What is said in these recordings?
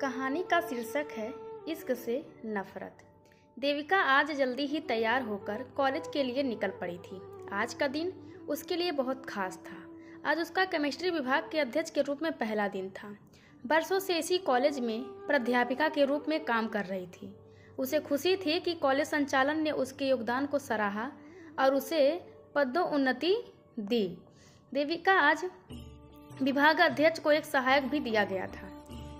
कहानी का शीर्षक है इश्क से नफरत। देविका आज जल्दी ही तैयार होकर कॉलेज के लिए निकल पड़ी थी। आज का दिन उसके लिए बहुत खास था। आज उसका केमिस्ट्री विभाग के अध्यक्ष के रूप में पहला दिन था। बरसों से इसी कॉलेज में प्राध्यापिका के रूप में काम कर रही थी। उसे खुशी थी कि कॉलेज संचालन ने उसके योगदान को सराहा और उसे पदोन्नति दी। देविका आज विभाग अध्यक्ष को एक सहायक भी दिया गया था।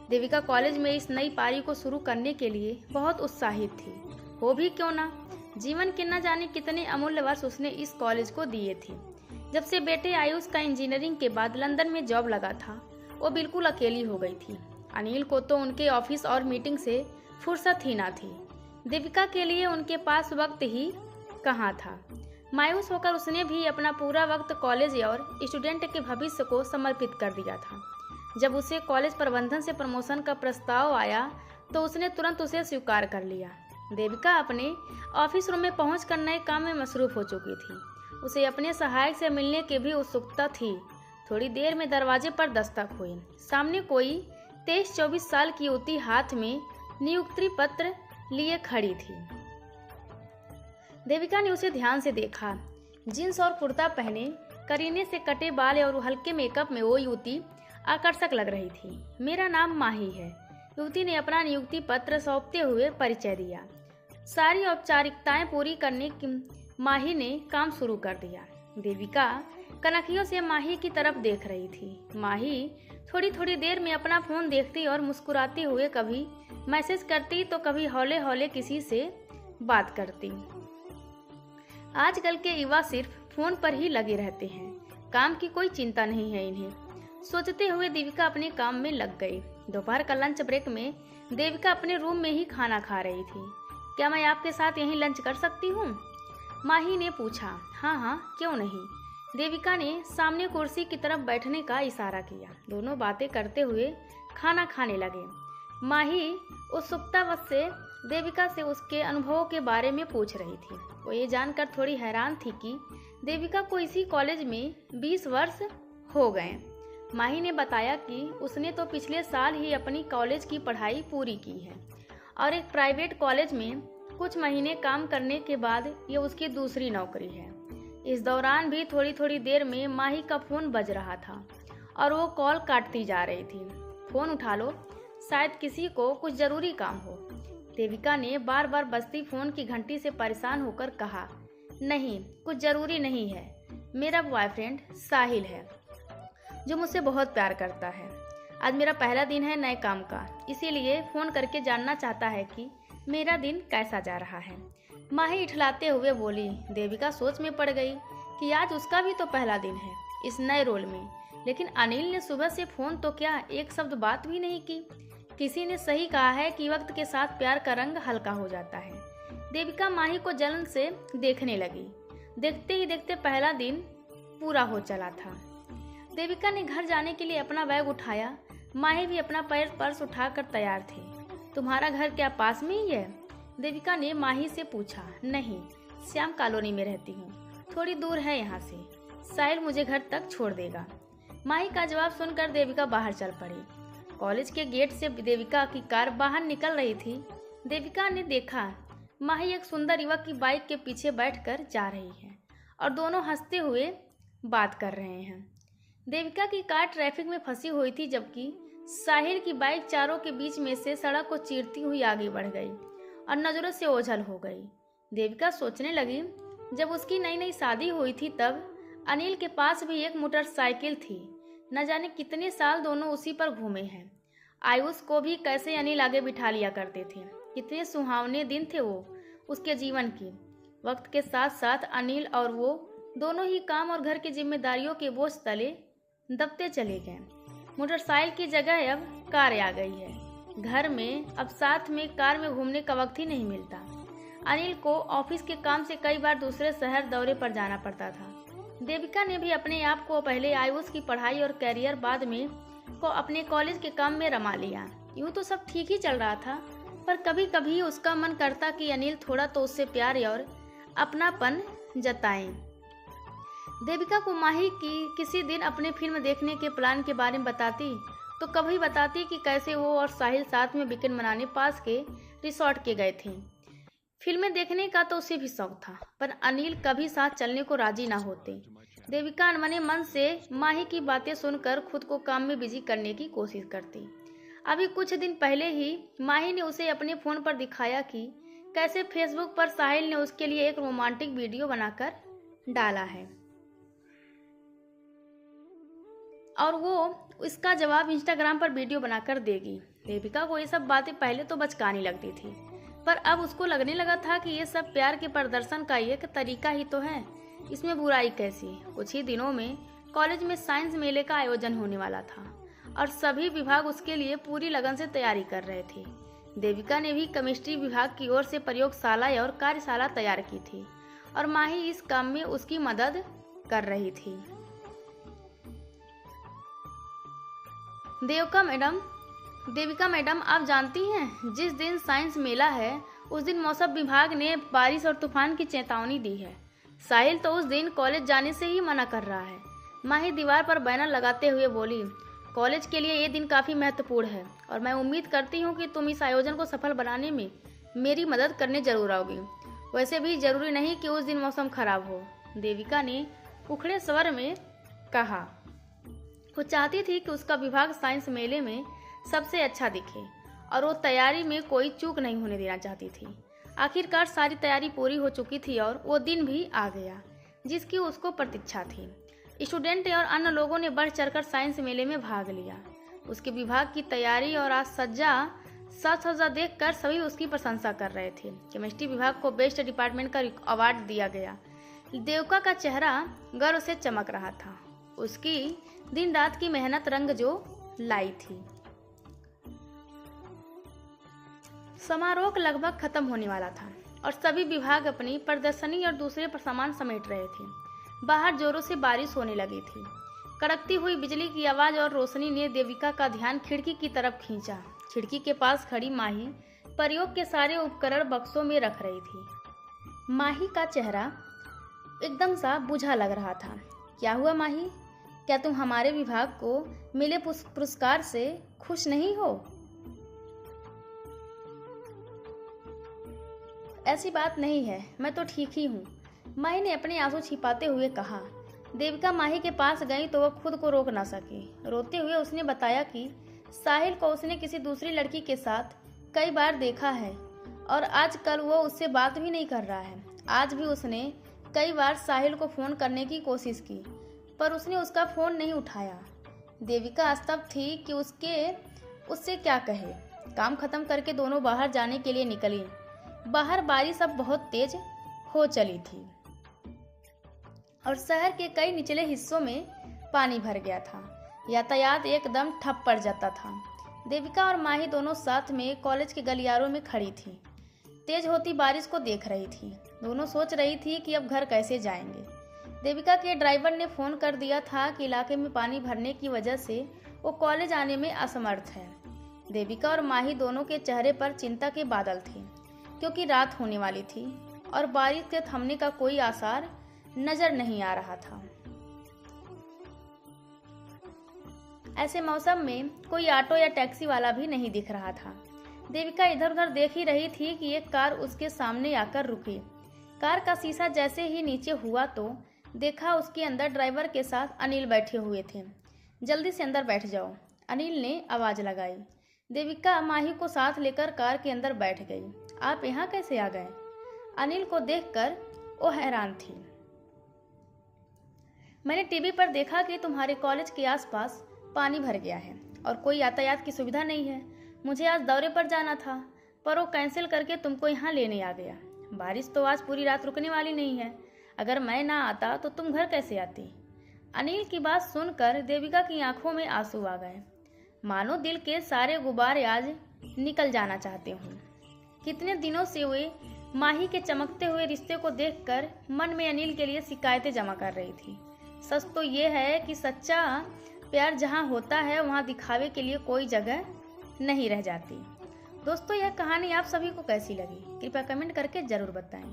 देविका कॉलेज में इस नई पारी को शुरू करने के लिए बहुत उत्साहित थी। हो भी क्यों ना, जीवन के न जाने कितने अमूल्य वर्ष उसने इस कॉलेज को दिए थे। जब से बेटे आयुष का इंजीनियरिंग के बाद लंदन में जॉब लगा था, वो बिल्कुल अकेली हो गई थी। अनिल को तो उनके ऑफिस और मीटिंग से फुर्सत ही ना थी। देविका के लिए उनके पास वक्त ही कहाँ था। मायूस होकर उसने भी अपना पूरा वक्त कॉलेज और स्टूडेंट के भविष्य को समर्पित कर दिया था। जब उसे कॉलेज प्रबंधन से प्रमोशन का प्रस्ताव आया तो उसने तुरंत उसे स्वीकार कर लिया। देविका अपने ऑफिस रूम में पहुंचकर नए काम में मसरूफ हो चुकी थी। उसे अपने सहायक से मिलने की भी उत्सुकता थी। थोड़ी देर में दरवाजे पर दस्तक हुई। सामने कोई 23-24 साल की युवती हाथ में नियुक्ति पत्र लिए खड़ी थी। देविका ने उसे ध्यान से देखा। जींस और कुर्ता पहने, करीने से कटे बाल और हल्के मेकअप में वो युवती आकर्षक लग रही थी। मेरा नाम माही है, युवती ने अपना नियुक्ति पत्र सौंपते हुए परिचय दिया। सारी औपचारिकताएं पूरी करने की माही ने काम शुरू कर दिया। देविका कनखियों से माही की तरफ देख रही थी। माही थोड़ी थोड़ी देर में अपना फोन देखती और मुस्कुराते हुए कभी मैसेज करती तो कभी हौले हौले किसी से बात करती। आजकल के युवा सिर्फ फोन पर ही लगे रहते हैं, काम की कोई चिंता नहीं है इन्हें, सोचते हुए देविका अपने काम में लग गई। दोपहर का लंच ब्रेक में देविका अपने रूम में ही खाना खा रही थी। क्या मैं आपके साथ यहीं लंच कर सकती हूँ? माही ने पूछा। हाँ, क्यों नहीं। देविका ने सामने कुर्सी की तरफ बैठने का इशारा किया। दोनों बातें करते हुए खाना खाने लगे। माही उत्सुकतावश से देविका से उसके अनुभवों के बारे में पूछ रही थी। वो ये जानकर थोड़ी हैरान थी कि देविका को इसी कॉलेज में 20 वर्ष हो गए। माही ने बताया कि उसने तो पिछले साल ही अपनी कॉलेज की पढ़ाई पूरी की है और एक प्राइवेट कॉलेज में कुछ महीने काम करने के बाद ये उसकी दूसरी नौकरी है। इस दौरान भी थोड़ी थोड़ी देर में माही का फोन बज रहा था और वो कॉल काटती जा रही थी। फोन उठा लो, शायद किसी को कुछ जरूरी काम हो। देविका ने बार बार बजती फोन की घंटी से परेशान होकर कहा, नहीं, कुछ जरूरी नहीं है। मेरा बॉयफ्रेंड साहिल है जो मुझसे बहुत प्यार करता है। आज मेरा पहला दिन है नए काम का, इसीलिए फ़ोन करके जानना चाहता है कि मेरा दिन कैसा जा रहा है। माही इठलाते हुए बोली। देविका सोच में पड़ गई कि आज उसका भी तो पहला दिन है इस नए रोल में, लेकिन अनिल ने सुबह से फ़ोन तो क्या एक शब्द बात भी नहीं की। किसी ने सही कहा है कि वक्त के साथ प्यार का रंग हल्का हो जाता है। देविका माही को जलन से देखने लगी। देखते ही देखते पहला दिन पूरा हो चला था। देविका ने घर जाने के लिए अपना बैग उठाया। माही भी अपना पर्स उठाकर तैयार थी। तुम्हारा घर क्या पास में ही है? देविका ने माही से पूछा। नहीं, श्याम कॉलोनी में रहती हूँ, थोड़ी दूर है यहाँ से। साहिल मुझे घर तक छोड़ देगा। माही का जवाब सुनकर देविका बाहर चल पड़ी। कॉलेज के गेट से देविका की कार बाहर निकल रही थी। देविका ने देखा माही एक सुंदर युवक की बाइक के पीछे बैठकर जा रही है और दोनों हंसते हुए बात कर रहे हैं। देविका की कार ट्रैफिक में फंसी हुई थी, जबकि साहिल की बाइक चारों के बीच में से सड़क को चीरती हुई आगे बढ़ गई और नजरों से ओझल हो गई। देविका सोचने लगी, जब उसकी नई नई शादी हुई थी तब अनिल के पास भी एक मोटरसाइकिल थी। न जाने कितने साल दोनों उसी पर घूमे हैं। आयुष को भी कैसे अनिल आगे बिठा लिया करते थे। कितने सुहावने दिन थे वो उसके जीवन की। वक्त के साथ साथ अनिल और वो दोनों ही काम और घर की जिम्मेदारियों के बोझ तले दबते चले गए। मोटरसाइकिल की जगह अब कार आ गई है। घर में अब साथ में कार में घूमने का वक्त ही नहीं मिलता। अनिल को ऑफिस के काम से कई बार दूसरे शहर दौरे पर जाना पड़ता था। देविका ने भी अपने आप को पहले आयुष की पढ़ाई और कैरियर, बाद में को अपने कॉलेज के काम में रमा लिया। यूँ तो सब ठीक ही चल रहा था, पर कभी कभी उसका मन करता कि अनिल थोड़ा तो उससे प्यार और अपनापन जताएं। देविका को माही की किसी दिन अपने फिल्म देखने के प्लान के बारे में बताती तो कभी बताती कि कैसे वो और साहिल साथ में वीकेंड मनाने पास के रिसोर्ट के गए थे। फिल्में देखने का तो उसे भी शौक था, पर अनिल कभी साथ चलने को राजी ना होते। देविका अनमने मन से माही की बातें सुनकर खुद को काम में बिजी करने की कोशिश करती। अभी कुछ दिन पहले ही माही ने उसे अपने फोन पर दिखाया कि कैसे फेसबुक पर साहिल ने उसके लिए एक रोमांटिक वीडियो बनाकर डाला है और वो इसका जवाब इंस्टाग्राम पर वीडियो बनाकर देगी। देविका को ये सब बातें पहले तो बचकानी लगती थी, पर अब उसको लगने लगा था कि ये सब प्यार के प्रदर्शन का एक तरीका ही तो है, इसमें बुराई कैसी। कुछ ही दिनों में कॉलेज में साइंस मेले का आयोजन होने वाला था और सभी विभाग उसके लिए पूरी लगन से तैयारी कर रहे थे। देविका ने भी केमिस्ट्री विभाग की ओर से प्रयोगशाला और कार्यशाला तैयार की थी और माही इस काम में उसकी मदद कर रही थी। देविका मैडम, आप जानती हैं जिस दिन साइंस मेला है उस दिन मौसम विभाग ने बारिश और तूफान की चेतावनी दी है। साहिल तो उस दिन कॉलेज जाने से ही मना कर रहा है। माही दीवार पर बैनर लगाते हुए बोली, कॉलेज के लिए ये दिन काफ़ी महत्वपूर्ण है और मैं उम्मीद करती हूँ कि तुम इस आयोजन को सफल बनाने में मेरी मदद करने जरूर आओगी। वैसे भी जरूरी नहीं कि उस दिन मौसम खराब हो। देविका ने उखड़े स्वर में कहा। वो चाहती थी कि उसका विभाग साइंस मेले में सबसे अच्छा दिखे और वो तैयारी में कोई चूक नहीं होने देना चाहती थी। आखिरकार सारी तैयारी पूरी हो चुकी थी और वो दिन भी आ गया जिसकी उसको प्रतीक्षा थी। स्टूडेंट और अन्य लोगों ने बढ़ चढ़कर साइंस मेले में भाग लिया। उसके विभाग की तैयारी और आज सज्जा देखकर सभी उसकी प्रशंसा कर रहे थे। केमिस्ट्री विभाग को बेस्ट डिपार्टमेंट का अवार्ड दिया गया। देविका का चेहरा गर्व से चमक रहा था। उसकी दिन रात की मेहनत रंग जो लाई थी। समारोह लगभग खत्म होने वाला था और सभी विभाग अपनी प्रदर्शनी और दूसरे पर सामान समेट रहे थे। बाहर जोरों से बारिश होने लगी थी। कड़कती हुई बिजली की आवाज और रोशनी ने देविका का ध्यान खिड़की की तरफ खींचा। खिड़की के पास खड़ी माही प्रयोग के सारे उपकरण बक्सों में रख रही थी। माही का चेहरा एकदम सा बुझा लग रहा था। क्या हुआ माही? क्या तुम हमारे विभाग को मिले पुरस्कार से खुश नहीं हो? ऐसी बात नहीं है, मैं तो ठीक ही हूँ, माही ने अपने आंसू छिपाते हुए कहा। देविका माही के पास गई तो वह खुद को रोक ना सकी। रोते हुए उसने बताया कि साहिल को उसने किसी दूसरी लड़की के साथ कई बार देखा है और आजकल वो उससे बात भी नहीं कर रहा है। आज भी उसने कई बार साहिल को फ़ोन करने की कोशिश की पर उसने उसका फ़ोन नहीं उठाया। देविका स्तब्ध थी कि उससे क्या कहे। काम खत्म करके दोनों बाहर जाने के लिए निकली। बाहर बारिश अब बहुत तेज हो चली थी और शहर के कई निचले हिस्सों में पानी भर गया था। यातायात एकदम ठप पड़ जाता था। देविका और माही दोनों साथ में कॉलेज के गलियारों में खड़ी थी। तेज होती बारिश को देख रही थी। दोनों सोच रही थी कि अब घर कैसे जाएंगे। देविका के ड्राइवर ने फ़ोन कर दिया था कि इलाके में पानी भरने की वजह से वो कॉलेज आने में असमर्थ है। देविका और माही दोनों के चेहरे पर चिंता के बादल थे क्योंकि रात होने वाली थी और बारिश के थमने का कोई आसार नजर नहीं आ रहा था। ऐसे मौसम में कोई ऑटो या टैक्सी वाला भी नहीं दिख रहा था। देविका इधर उधर देख ही रही थी कि एक कार उसके सामने आकर रुकी। कार का शीशा जैसे ही नीचे हुआ तो देखा उसके अंदर ड्राइवर के साथ अनिल बैठे हुए थे। जल्दी से अंदर बैठ जाओ, अनिल ने आवाज़ लगाई। देविका माही को साथ लेकर कार के अंदर बैठ गई। आप यहाँ कैसे आ गए? अनिल को देखकर वो हैरान थी। मैंने टीवी पर देखा कि तुम्हारे कॉलेज के आसपास पानी भर गया है और कोई यातायात की सुविधा नहीं है। मुझे आज दौरे पर जाना था पर वो कैंसिल करके तुमको यहाँ लेने आ गया। बारिश तो आज पूरी रात रुकने वाली नहीं है। अगर मैं ना आता तो तुम घर कैसे आती? अनिल की बात सुनकर देविका की आंखों में आंसू आ गए। मानो दिल के सारे गुब्बारे आज निकल जाना चाहते हूँ। कितने दिनों से वे माही के चमकते हुए रिश्ते को देखकर मन में अनिल के लिए शिकायतें जमा कर रही थी। सच तो ये है कि सच्चा प्यार जहाँ होता है वहाँ दिखावे के लिए कोई जगह नहीं रह जाती। दोस्तों, यह कहानी आप सभी को कैसी लगी कृपया कमेंट करके ज़रूर बताएं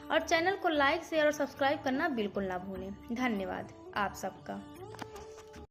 और चैनल को लाइक शेयर और सब्सक्राइब करना बिल्कुल ना भूलें। धन्यवाद आप सबका।